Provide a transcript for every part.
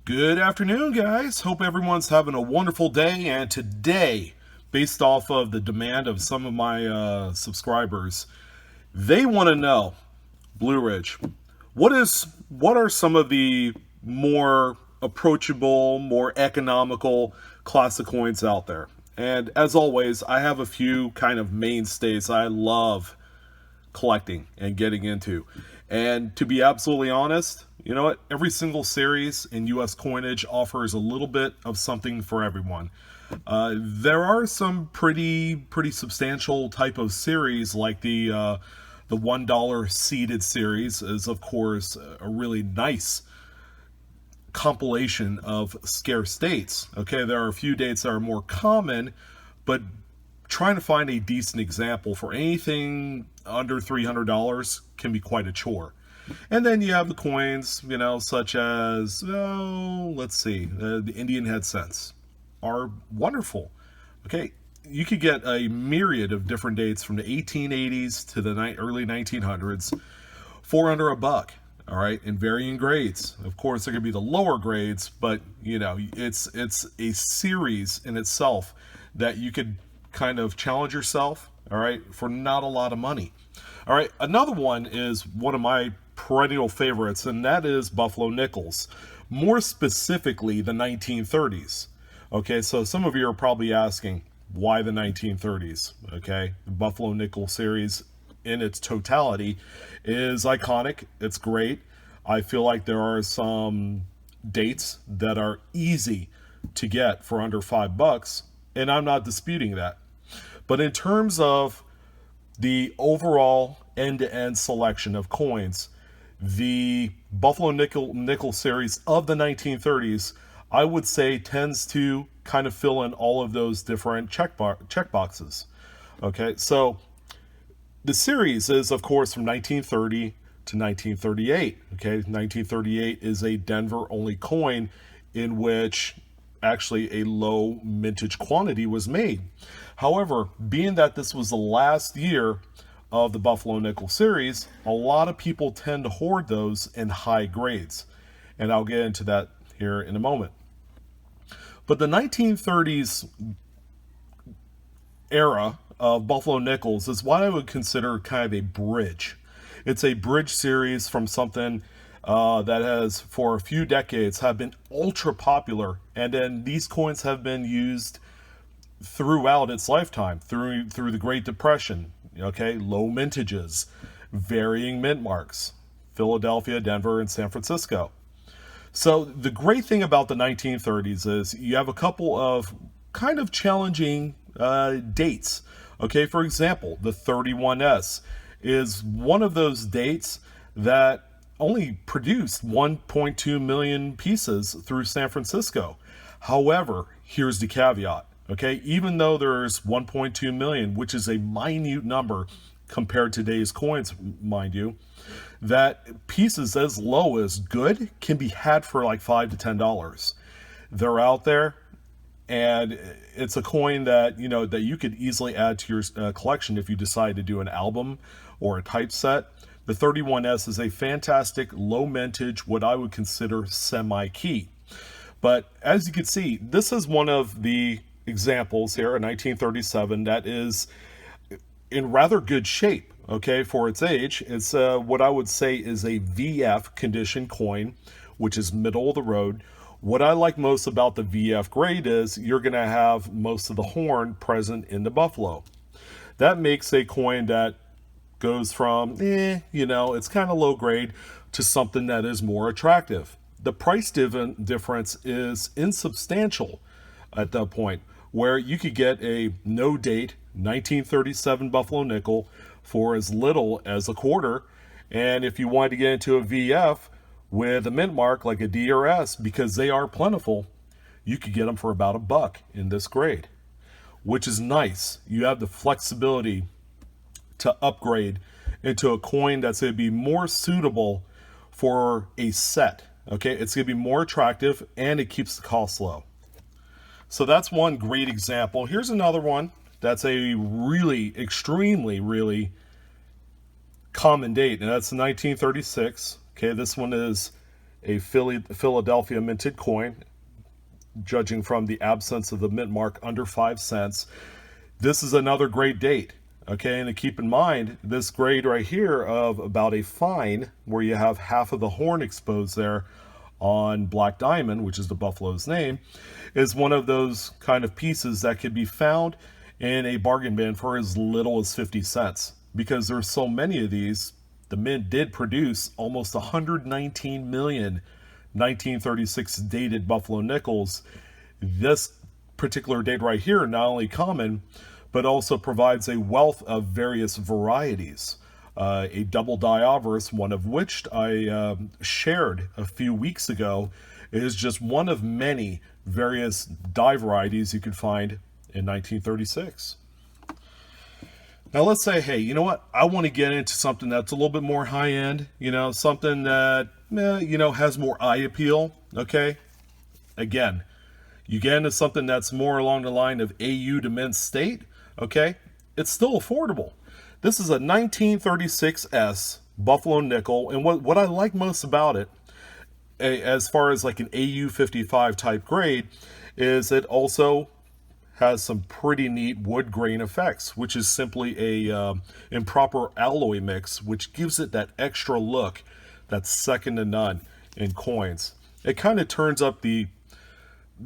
Good afternoon, guys. Hope everyone's having a wonderful day. And today, based off of the demand of some of my subscribers, they want to know, Blue Ridge, what are some of the more approachable, more economical classic coins out there? And as always, I have a few kind of mainstays I love collecting and getting into. And to be absolutely honest, you know what? Every single series in U.S. coinage offers a little bit of something for everyone. There are some pretty substantial type of series like the $1 seeded series is of course a really nice compilation of scarce dates. Okay, there are a few dates that are more common, but trying to find a decent example for anything under $300 can be quite a chore. And then you have the coins, such as, let's see, the Indian head cents are wonderful. Okay, you could get a myriad of different dates from the 1880s to the early 1900s for under a buck. All right, in varying grades. Of course, there could be the lower grades, but it's a series in itself that you could kind of challenge yourself. All right, for not a lot of money. All right, another one is one of my perennial favorites, and that is Buffalo nickels. More specifically, the 1930s. Okay, so some of you are probably asking, why the 1930s? Okay, the Buffalo nickel series in its totality is iconic. It's great. I feel like there are some dates that are easy to get for under $5, and I'm not disputing that. But in terms of the overall end-to-end selection of coins, the Buffalo nickel series of the 1930s, I would say, tends to kind of fill in all of those different check boxes. Okay, so the series is, of course, from 1930 to 1938. Okay, 1938 is a Denver-only coin in which actually a low mintage quantity was made. However, being that this was the last year of the Buffalo nickel series, a lot of people tend to hoard those in high grades. And I'll get into that here in a moment. But the 1930s era of Buffalo nickels is what I would consider kind of a bridge. It's a bridge series from something that has, for a few decades, have been ultra popular, and then these coins have been used throughout its lifetime, through the Great Depression. Okay, low mintages, varying mint marks, Philadelphia, Denver, and San Francisco. So the great thing about the 1930s is you have a couple of kind of challenging dates. Okay, for example, the 31S is one of those dates that only produced 1.2 million pieces through San Francisco. However, here's the caveat. Okay, even though there's 1.2 million, which is a minute number compared to today's coins, mind you, that pieces as low as good can be had for like $5 to $10. They're out there, and it's a coin that that you could easily add to your collection if you decide to do an album or a typeset. The 31S is a fantastic low mintage, what I would consider semi-key. But as you can see, this is one of the examples here, a 1937, that is in rather good shape. Okay, for its age. It's what I would say is a VF condition coin, which is middle of the road. What I like most about the VF grade is you're going to have most of the horn present in the Buffalo. That makes a coin that goes from, it's kind of low grade, to something that is more attractive. The price difference is insubstantial at that point, where you could get a no date 1937 Buffalo nickel for as little as a quarter. And if you wanted to get into a VF with a mint mark like a DRS, because they are plentiful, you could get them for about $1 in this grade, which is nice. You have the flexibility to upgrade into a coin that's going to be more suitable for a set. Okay, it's going to be more attractive, and it keeps the cost low. So that's one great example. Here's another one that's a really, really common date, and that's 1936. Okay, this one is a Philadelphia minted coin, judging from the absence of the mint mark under 5 cents. This is another great date. Okay, and to keep in mind, this grade right here of about a fine, where you have half of the horn exposed there on black diamond, which is the buffalo's name, is one of those kind of pieces that could be found in a bargain bin for as little as 50 cents. Because there's so many of these, the mint did produce almost 119 million 1936 dated buffalo nickels. This particular date right here, not only common, but also provides a wealth of various varieties. A double die obverse, one of which I shared a few weeks ago, is just one of many various die varieties you could find in 1936. Now let's say, hey, you know what? I want to get into something that's a little bit more high-end, something that, has more eye appeal, okay? Again, you get into something that's more along the line of AU to mint state, okay? It's still affordable. This is a 1936S Buffalo nickel, and what I like most about it, as far as like an AU 55 type grade, is it also has some pretty neat wood grain effects, which is simply a improper alloy mix, which gives it that extra look that's second to none in coins. It kind of turns up the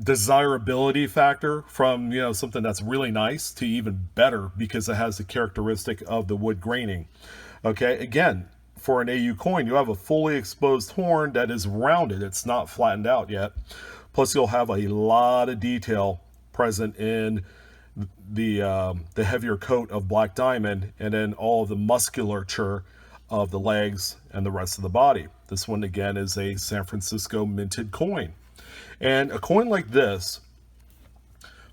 desirability factor from something that's really nice to even better, because it has the characteristic of the wood graining. Okay, again, for an AU coin, you have a fully exposed horn that is rounded. It's not flattened out yet. Plus, you'll have a lot of detail present in the heavier coat of black diamond, and then all of the musculature of the legs and the rest of the body. This one again is a San Francisco minted coin. And a coin like this,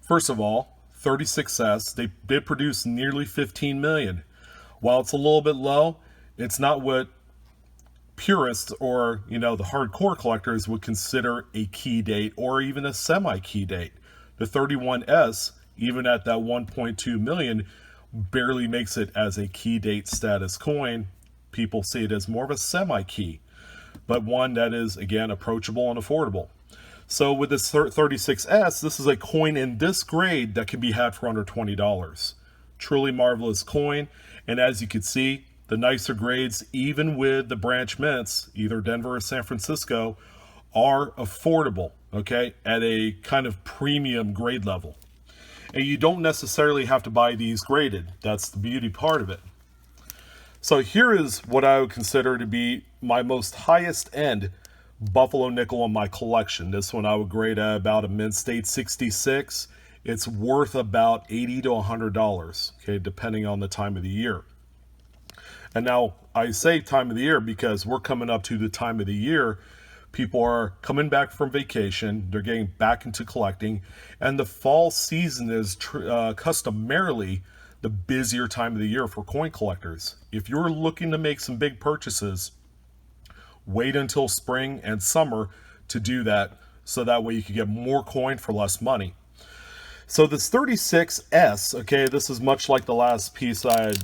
first of all, 36S, they did produce nearly 15 million. While it's a little bit low, it's not what purists or, the hardcore collectors would consider a key date or even a semi-key date. The 31S, even at that 1.2 million, barely makes it as a key date status coin. People see it as more of a semi-key, but one that is, again, approachable and affordable. So with this 36S, this is a coin in this grade that can be had for under $20. Truly marvelous coin. And as you can see, the nicer grades, even with the branch mints, either Denver or San Francisco, are affordable, okay, at a kind of premium grade level. And you don't necessarily have to buy these graded. That's the beauty part of it. So here is what I would consider to be my most highest end Buffalo nickel in my collection. This one I would grade at about a mint state 66. It's worth about $80 to $100, okay, depending on the time of the year. And now I say time of the year because we're coming up to the time of the year. People are coming back from vacation. They're getting back into collecting. And the fall season is customarily the busier time of the year for coin collectors. If you're looking to make some big purchases, wait until spring and summer to do that, so that way you can get more coin for less money. So this 36S, okay, this is much like the last piece I had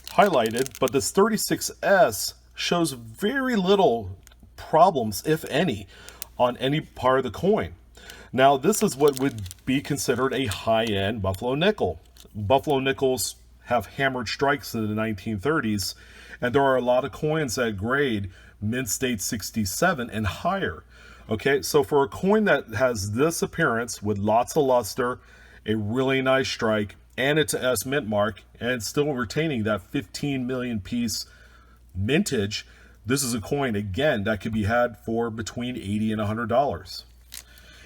highlighted, but this 36S shows very little problems, if any, on any part of the coin. Now, this is what would be considered a high-end Buffalo nickel. Buffalo nickels have hammered strikes in the 1930s, and there are a lot of coins that grade mint state 67 and higher. Okay, so for a coin that has this appearance with lots of luster, a really nice strike, and it's a S mint mark, and still retaining that 15 million piece mintage, this is a coin, again, that could be had for between $80 and $100.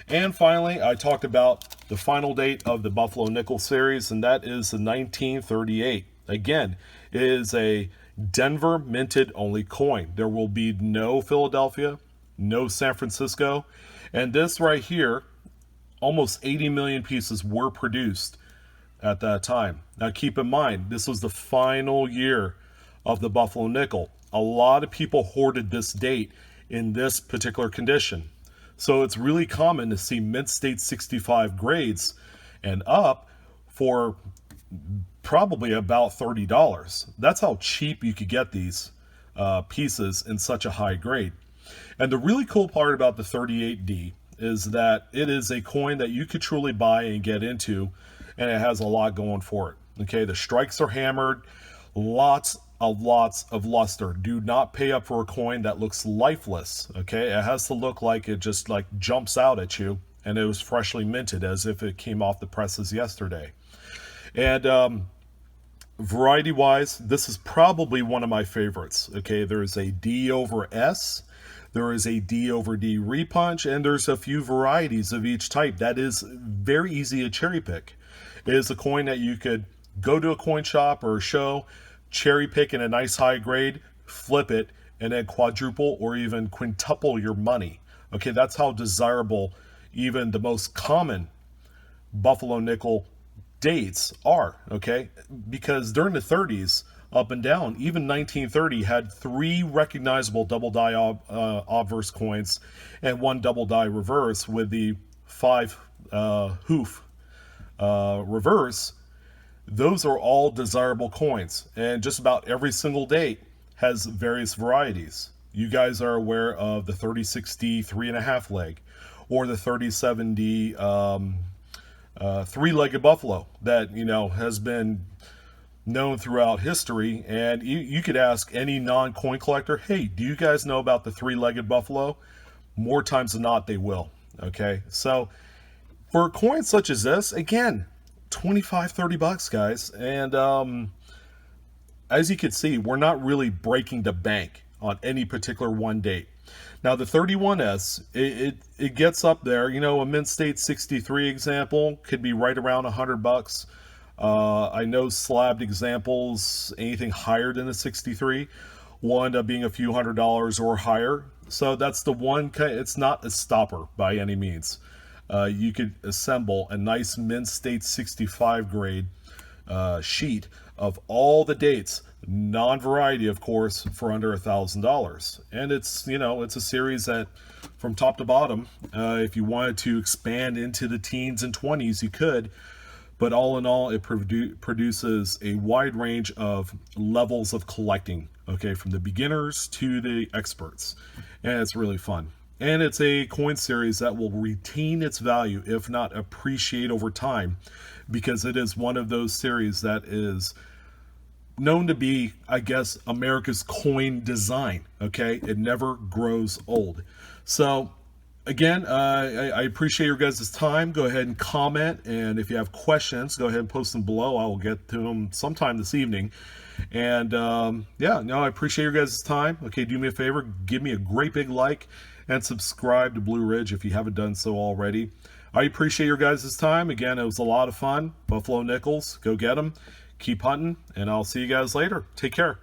And finally, I talked about the final date of the Buffalo Nickel series, and that is the 1938. Again, it is a Denver minted only coin. There will be no Philadelphia, no San Francisco, and this right here, almost 80 million pieces were produced at that time. Now keep in mind, this was the final year of the Buffalo Nickel. A lot of people hoarded this date in this particular condition. So it's really common to see mint state 65 grades and up for probably about $30. That's how cheap you could get these pieces in such a high grade. And the really cool part about the 38D is that it is a coin that you could truly buy and get into, and it has a lot going for it. Okay, the strikes are hammered, lots of luster. Do not pay up for a coin that looks lifeless. Okay, it has to look like it just like jumps out at you and it was freshly minted as if it came off the presses yesterday. And variety wise, this is probably one of my favorites. Okay, there's a D over S, there is a D over D repunch, and there's a few varieties of each type that is very easy to cherry pick. It is a coin that you could go to a coin shop or a show, cherry pick in a nice high grade, flip it, and then quadruple or even quintuple your money. Okay, that's how desirable even the most common buffalo nickel dates are. Okay, because during the 30s up and down, even 1930 had 3 recognizable double die obverse coins and 1 double die reverse with the 5 hoof reverse. Those are all desirable coins, and just about every single date has various varieties. You guys are aware of the 36D 3.5 leg, or the 37D 3-legged buffalo that has been known throughout history. And you could ask any non-coin collector, hey, do you guys know about the 3-legged buffalo? More times than not, they will. Okay, so for coins such as this, again, 25-30 bucks, guys. And as you can see, we're not really breaking the bank on any particular one date. Now the 31S, it gets up there. A mint state 63 example could be right around 100 bucks. I know slabbed examples, anything higher than a 63 will end up being a few $100s or higher. So that's the one. It's not a stopper by any means. You could assemble a nice mint state 65 grade sheet of all the dates, non-variety of course, for under $1,000. And it's it's a series that from top to bottom, if you wanted to expand into the teens and 20s, you could. But all in all, it produces a wide range of levels of collecting, okay, from the beginners to the experts. And it's really fun. And it's a coin series that will retain its value, if not appreciate over time, because it is one of those series that is known to be, I guess, America's coin design. Okay, it never grows old. So again, I appreciate your guys' time. Go ahead and comment, and if you have questions, go ahead and post them below. I will get to them sometime this evening. And yeah, no, I appreciate your guys' time. Okay, do me a favor, give me a great big like and subscribe to Blue Ridge if you haven't done so already. I appreciate your guys' time. Again, it was a lot of fun. Buffalo nickels, go get them. Keep hunting, and I'll see you guys later. Take care.